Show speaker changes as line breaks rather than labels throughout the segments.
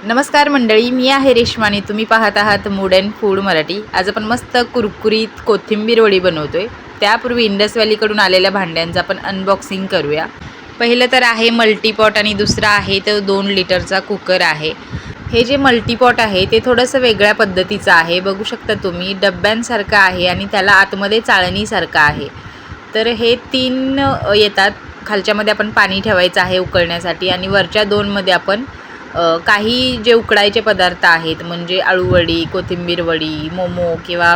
नमस्कार मंडळी, मी आहे रेश्मानी. तुम्ही पाहत आहात मूड अँड फूड मराठी. आज आपण मस्त कुरकुरीत कोथिंबीर वडी बनवतोय. त्यापूर्वी इंडस व्हॅलीकडून आलेल्या भांड्यांचं आपण अनबॉक्सिंग करूया. पहिलं तर आहे मल्टीपॉट आणि दुसरा आहे तो 2 लिटरचा कुकर आहे. हे जे मल्टीपॉट आहे ते थोडंसं वेगळ्या पद्धतीचं आहे. बघू शकता तुम्ही, डब्यांसारखं आहे आणि त्याला आतमध्ये चाळणीसारखं आहे. तर हे 3 येतात. खालच्यामध्ये आपण पाणी ठेवायचं आहे उकळण्यासाठी आणि वरच्या 2मध्ये आपण काही जे उकडायचे पदार्थ आहेत, म्हणजे अळूवडी, कोथिंबीर वडी, मोमो किंवा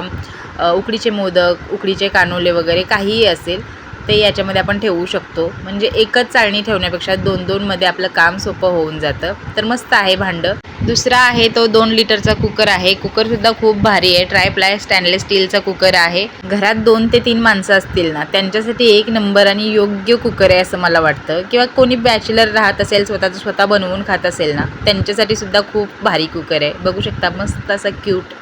उकडीचे मोदक, उकडीचे कानोले वगैरे काहीही असेल ते याच्यामध्ये आपण ठेवू शकतो. म्हणजे एकच चाळणी ठेवण्यापेक्षा 2-2मध्ये आपलं काम सोपं होऊन जातं. तर मस्त आहे भांडं. दुसरा आहे तो 2 लिटरचा कुकर आहे. कुकरसुद्धा खूप भारी आहे. ट्रायप्लाय स्टेनलेस स्टीलचा कुकर आहे. घरात 2 ते 3 माणसं असतील ना, त्यांच्यासाठी एक नंबर आणि योग्य कुकर आहे असं मला वाटतं. किंवा कोणी बॅचलर राहत असेल, स्वतः बनवून खात असेल ना, त्यांच्यासाठी सुद्धा खूप भारी कुकर आहे. बघू शकता, मस्त असा क्यूट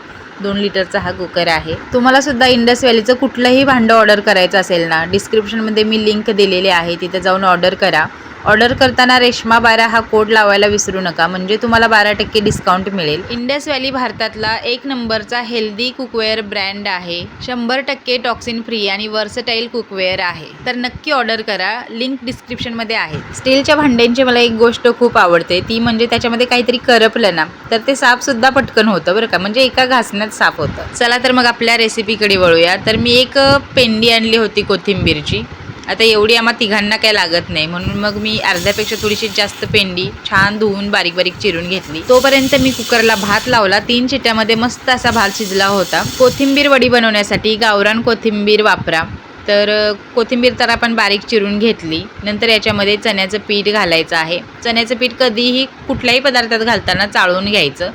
2 लिटरचा हा कुकर आहे. तुम्हाला सुद्धा इंडस व्हॅलीचं कुठलंही भांडं ऑर्डर करायचं असेल ना, डिस्क्रिप्शनमध्ये मी लिंक दिलेली आहे, तिथे जाऊन ऑर्डर करा. ऑर्डर करताना रेश्मा 12 हा कोड लावायला विसरू नका, म्हणजे तुम्हाला 12% डिस्काउंट मिळेल. इंडस व्हॅली भारतातला 1 नंबरचा हेल्दी कुकवेअर ब्रँड आहे. 100% टॉक्सिन फ्री आणि वर्सटाईल कुकवेअर आहे. तर नक्की ऑर्डर करा, लिंक डिस्क्रिप्शनमध्ये आहे. स्टीलच्या भांड्यांची मला एक गोष्ट खूप आवडते, ती म्हणजे त्याच्यामध्ये काहीतरी करपलं ना तर ते साफसुद्धा पटकन होतं बरं का, म्हणजे एका घासण्यात साफ होतं. चला तर मग आपल्या रेसिपीकडे वळूया. तर मी एक पेंडी आणली होती कोथिंबीरची. आता एवढी आम्हा तिघांना काय लागत नाही, म्हणून मग मी अर्ध्यापेक्षा थोडीशी जास्त पेंडी छान धुवून बारीक बारीक चिरून घेतली. तोपर्यंत मी कुकरला भात लावला. 3 शिट्ट्यामध्ये मस्त असा भात शिजला होता. कोथिंबीर वडी बनवण्यासाठी गावरान कोथिंबीर वापरा. तर कोथिंबीर तर आपण बारीक चिरून घेतली. नंतर याच्यामध्ये चण्याचं पीठ घालायचं आहे. चण्याचं पीठ कधीही कुठल्याही पदार्थात घालताना चाळून घ्यायचं,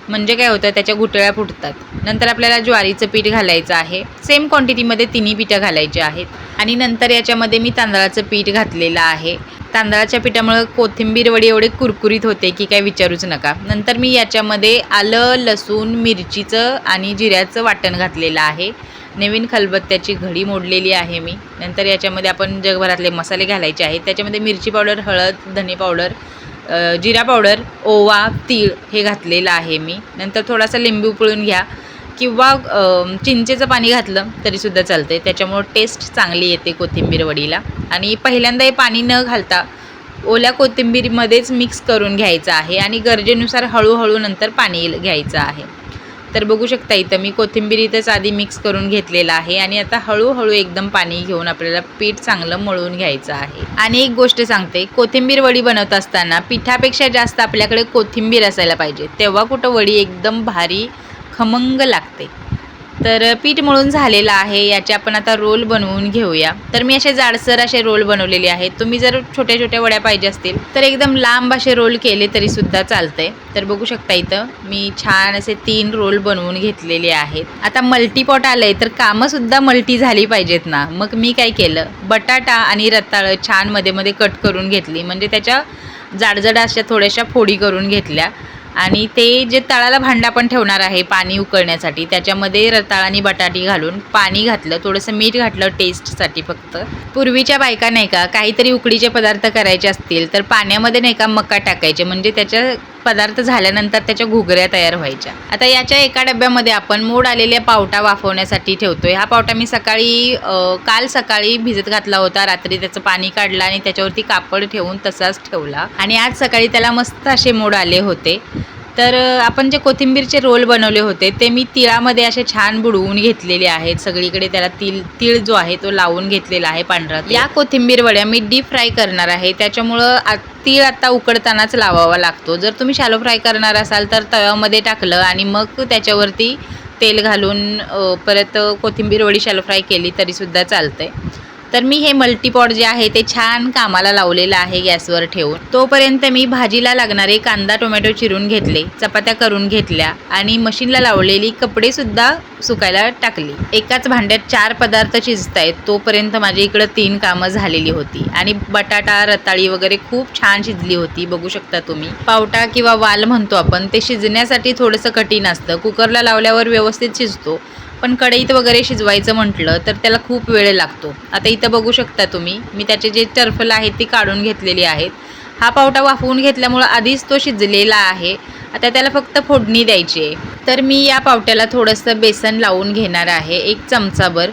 म्हणजे काय होतं, त्याच्या गुठळ्या फुटतात. नंतर आपल्याला ज्वारीचं पीठ घालायचं आहे. सेम क्वांटिटीमध्ये 3 पिठं घालायचे आहेत. आणि नंतर याच्यामध्ये मी तांदळाचं पीठ घातलेलं आहे. तांदळाच्या पिठामुळे कोथिंबीर वडी एवढे कुरकुरीत होते की काय विचारूच नका. नंतर मी याच्यामध्ये आलं, लसूण, मिरचीचं आणि जिऱ्याचं वाटण घातलेलं आहे. नवीन खलबत्त्याची घडी मोडलेली आहे मी. नंतर याच्यामध्ये आपण जगभरातले मसाले घालायचे आहेत. त्याच्यामध्ये मिरची पावडर, हळद, धने पावडर, जिरा पावडर, ओवा, तीळ हे घातलेलं आहे मी. नंतर थोडासा लिंबू पिळून घ्या किंवा चिंचेचं पाणी घातलं तरीसुद्धा चालते, त्याच्यामुळं टेस्ट चांगली येते कोथिंबीर वडीला. आणि पहिल्यांदा हे पाणी न घालता ओल्या कोथिंबीरमध्येच मिक्स करून घ्यायचं आहे आणि गरजेनुसार हळूहळू नंतर पाणी घ्यायचं आहे. तर बघू शकता, इथं मी कोथिंबीर इथंच आधी मिक्स करून घेतलेलं आहे आणि आता हळूहळू एकदम पाणी घेऊन आपल्याला पीठ चांगलं मळून घ्यायचं आहे. आणि एक गोष्ट सांगते, कोथिंबीर वडी बनवत असताना पिठापेक्षा जास्त आपल्याकडे कोथिंबीर असायला पाहिजे, तेव्हा कुठं वडी एकदम भारी खमंग लागते. तर पीठ मळून झालेलं आहे. याचे आपण आता रोल बनवून घेऊया. तर मी असे जाडसर असे रोल बनवलेले आहेत. तुम्ही जर छोट्या छोट्या वड्या पाहिजे असतील तर एकदम लांब असे रोल केले तरीसुद्धा चालतंय. तर बघू शकता, इथं मी छान असे 3 रोल बनवून घेतलेले आहेत. आता मल्टीपॉट आलं आहे तर कामंसुद्धा मल्टी झाली पाहिजेत ना. मग मी काय केलं, बटाटा आणि रताळं छान मध्ये मध्ये कट करून घेतली, म्हणजे त्याच्या जाडजाड अशा थोड्याशा फोडी करून घेतल्या. आणि ते जे तळाला भांडं आपण ठेवणार आहे पाणी उकळण्यासाठी, त्याच्यामध्ये रताळ आणि बटाटी घालून पाणी घातलं, थोडंसं मीठ घातलं टेस्टसाठी फक्त. पूर्वीच्या बायका नाही का, काहीतरी उकडीचे पदार्थ करायचे असतील तर पाण्यामध्ये नाही का मका टाकायचे, म्हणजे त्याच्या पदार्थ झाल्यानंतर त्याच्या घुगऱ्या तयार व्हायच्या. आता याच्या एका डब्यामध्ये आपण मोड आलेल्या पावटा वाफवण्यासाठी ठेवतोय. हा पावटा मी काल सकाळी भिजत घातला होता. रात्री त्याचं पाणी काढलं आणि त्याच्यावरती कापड ठेवून तसाच ठेवला आणि आज सकाळी त्याला मस्त असे मोड आले होते. तर आपण जे कोथिंबीरचे रोल बनवले होते ते मी तिळामध्ये असे छान बुडवून घेतलेले आहेत. सगळीकडे त्याला तीळ जो आहे तो लावून घेतलेला आहे पांढरा. या कोथिंबीर वड्या मी डीप फ्राय करणार आहे, त्याच्यामुळं तीळ आता उकडतानाच लावावा लागतो. जर तुम्ही शॅलो फ्राय करणार असाल तर तव्यामध्ये टाकलं आणि मग त्याच्यावरती तेल घालून परत कोथिंबीर वडी शॅलो फ्राय केली तरीसुद्धा चालतंय. तर मी हे मल्टीपॉट जे आहे ते छान कामाला लावलेलं आहे गॅसवर ठेवून. तोपर्यंत मी भाजीला लागणारे कांदा टोमॅटो चिरून घेतले, चपात्या करून घेतल्या आणि मशीनला लावलेली कपडेसुद्धा सुकायला टाकली. एकाच भांड्यात 4 पदार्थ शिजत आहेत, तोपर्यंत माझ्या इकडं 3 कामं झालेली होती. आणि बटाटा, रताळी वगैरे खूप छान शिजली होती. बघू शकता तुम्ही. पावटा किंवा वाल म्हणतो आपण, ते शिजण्यासाठी थोडंसं कठीण असतं. कुकरला लावल्यावर व्यवस्थित शिजतो, पण कढईत वगैरे शिजवायचं म्हटलं तर त्याला खूप वेळ लागतो. आता इथं बघू शकता तुम्ही, मी त्याचे जे टर्फल आहेत ती काढून घेतलेली आहेत हा पावटा वाफवून घेतल्यामुळं आधीच तो शिजलेला आहे. आता त्याला फक्त फोडणी द्यायची आहे. तर मी या पावट्याला थोडंसं बेसन लावून घेणार आहे, 1 चमचाभर.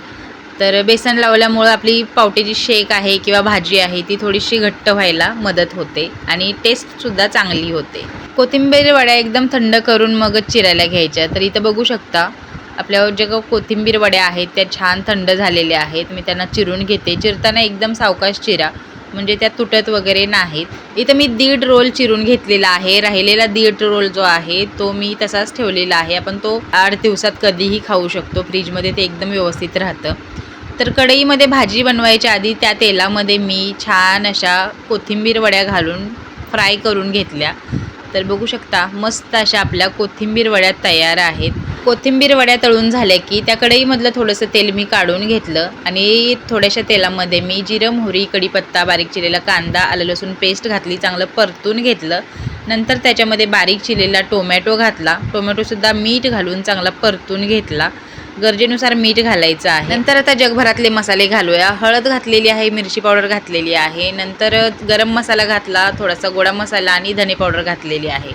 तर बेसन लावल्यामुळं आपली पावट्याची शेक आहे किंवा भाजी आहे ती थोडीशी घट्ट व्हायला मदत होते आणि टेस्टसुद्धा चांगली होते. कोथिंबीर वड्या एकदम थंड करून मगच चिरायला घ्यायच्या. तर इथं बघू शकता आपल्या ज्या कोथिंबीर वड्या आहेत त्या छान थंड झालेल्या आहेत. मी त्यांना चिरून घेते. चिरताना एकदम सावकाश चिरा, म्हणजे त्या तुटत वगैरे नाहीत. इथं मी 1.5 रोल चिरून घेतलेला आहे. राहिलेला 1.5 रोल जो आहे तो मी तसाच ठेवलेला आहे. आपण तो 8 दिवसात कधीही खाऊ शकतो. फ्रीजमध्ये ते एकदम व्यवस्थित राहतं. तर कढईमध्ये भाजी बनवायच्या आधी त्या तेलामध्ये मी छान अशा कोथिंबीर वड्या घालून फ्राय करून घेतल्या. तर बघू शकता मस्त अशा आपल्या कोथिंबीर वड्या तयार आहेत. कोथिंबीर वड्या तळून झाल्या की त्या कढईमधलं थोडंसं तेल मी काढून घेतलं आणि थोड्याशा तेलामध्ये मी जिरं, मोहरी, कढीपत्ता, बारीक चिरलेला कांदा, आलं लसूण पेस्ट घातली, चांगलं परतून घेतलं. नंतर त्याच्यामध्ये बारीक चिरलेला टोमॅटो घातला. टोमॅटोसुद्धा मीठ घालून चांगला परतून घेतला. गरजेनुसार मीठ घालायचं आहे. नंतर आता जगभरातले मसाले घालूया. हळद घातलेली आहे, मिरची पावडर घातलेली आहे. नंतर गरम मसाला घातला, थोडासा गोडा मसाला आणि धने पावडर घातलेली आहे.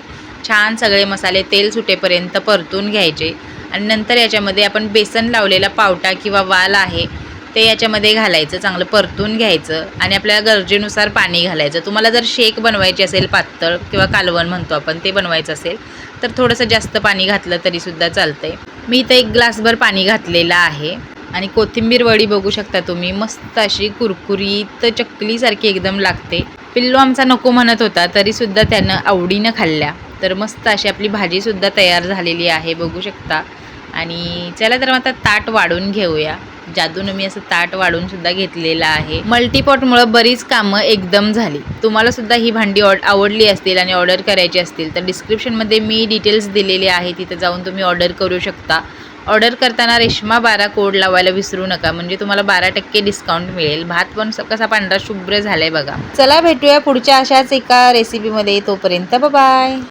छान सगळे मसाले तेल सुटेपर्यंत परतून घ्यायचे आणि नंतर याच्यामध्ये आपण बेसन लावलेला पावटा किंवा वाल आहे ते याच्यामध्ये घालायचं, चांगलं परतून घ्यायचं आणि आपल्या गरजेनुसार पाणी घालायचं. तुम्हाला जर शेक बनवायची असेल पातळ किंवा कालवण म्हणतो आपण ते बनवायचं असेल तर थोडंसं जास्त पाणी घातलं तरीसुद्धा चालतंय. मी इथं 1 ग्लासभर पाणी घातलेलं आहे आणि कोथिंबीर वडी बघू शकता तुम्ही मस्त अशी कुरकुरीत चकलीसारखी एकदम लागते. पिल्लू आमचा नको म्हणत होता तरीसुद्धा त्यानं आवडीनं खाल्ल्या. तर मस्त अशी आपली भाजीसुद्धा तयार झालेली आहे बघू शकता. आणि चला तर आता ताट वाढून घेऊया. जादूनं मी असं ताट वाढून सुद्धा घेतलेलं आहे. मल्टीपॉटमुळं बरीच कामं एकदम झाली. तुम्हाला सुद्धा ही भांडी आवडली असतील आणि ऑर्डर करायची असतील तर डिस्क्रिप्शनमध्ये मी डिटेल्स दिलेले आहे, तिथे जाऊन तुम्ही ऑर्डर करू शकता. ऑर्डर करताना रेश्मा 12 कोड लावायला विसरू नका, म्हणजे तुम्हाला 12% डिस्काउंट मिळेल. भात पण कसा पांढरा शुभ्र झालाय बघा. चला भेटूया पुढच्या अशाच एका रेसिपीमध्ये. तोपर्यंत बाय.